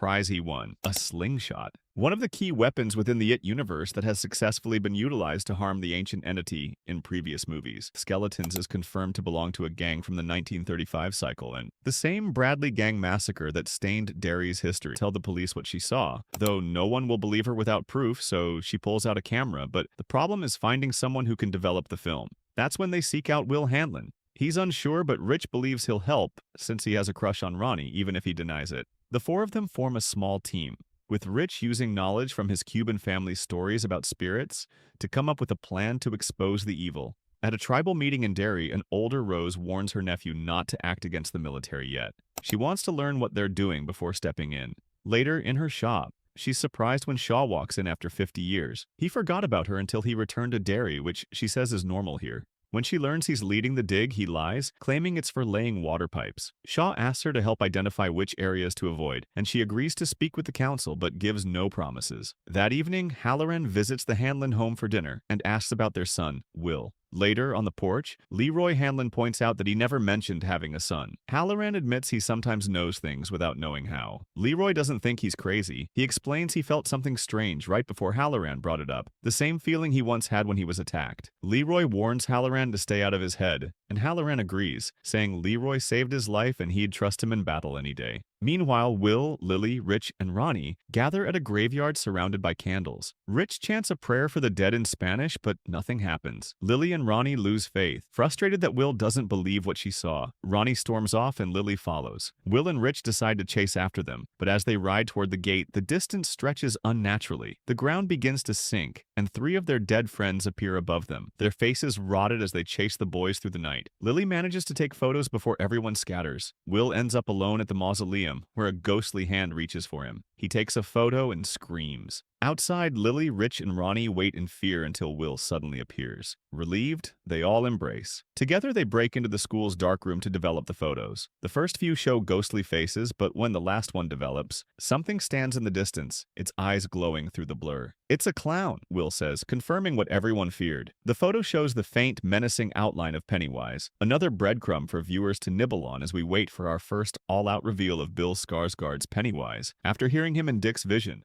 prize he won, a slingshot. One of the key weapons within the It universe that has successfully been utilized to harm the ancient entity in previous movies. Skeletons is confirmed to belong to a gang from the 1935 cycle, and the same Bradley gang massacre that stained Derry's history. Tell the police what she saw, though no one will believe her without proof, so she pulls out a camera, but the problem is finding someone who can develop the film. That's when they seek out Will Hanlon. He's unsure, but Rich believes he'll help since he has a crush on Ronnie, even if he denies it. The four of them form a small team, with Rich using knowledge from his Cuban family's stories about spirits to come up with a plan to expose the evil. At a tribal meeting in Derry, an older Rose warns her nephew not to act against the military yet. She wants to learn what they're doing before stepping in. Later, in her shop, she's surprised when Shaw walks in after 50 years. He forgot about her until he returned to Derry, which she says is normal here. When she learns he's leading the dig, he lies, claiming it's for laying water pipes. Shaw asks her to help identify which areas to avoid, and she agrees to speak with the council but gives no promises. That evening, Halloran visits the Hanlon home for dinner and asks about their son, Will. Later, on the porch, Leroy Hanlon points out that he never mentioned having a son. Halloran admits he sometimes knows things without knowing how. Leroy doesn't think he's crazy. He explains he felt something strange right before Halloran brought it up, the same feeling he once had when he was attacked. Leroy warns Halloran to stay out of his head, and Halloran agrees, saying Leroy saved his life and he'd trust him in battle any day. Meanwhile, Will, Lily, Rich, and Ronnie gather at a graveyard surrounded by candles. Rich chants a prayer for the dead in Spanish, but nothing happens. Lily and Ronnie lose faith. Frustrated that Will doesn't believe what she saw, Ronnie storms off and Lily follows. Will and Rich decide to chase after them, but as they ride toward the gate, the distance stretches unnaturally. The ground begins to sink, and three of their dead friends appear above them, their faces rotted as they chase the boys through the night. Lily manages to take photos before everyone scatters. Will ends up alone at the mausoleum, where a ghostly hand reaches for him. He takes a photo and screams. Outside, Lily, Rich, and Ronnie wait in fear until Will suddenly appears. Relieved, they all embrace. Together, they break into the school's darkroom to develop the photos. The first few show ghostly faces, but when the last one develops, something stands in the distance, its eyes glowing through the blur. "It's a clown," Will says, confirming what everyone feared. The photo shows the faint, menacing outline of Pennywise, another breadcrumb for viewers to nibble on as we wait for our first all-out reveal of Bill Skarsgård's Pennywise. After hearing him in Dick's vision,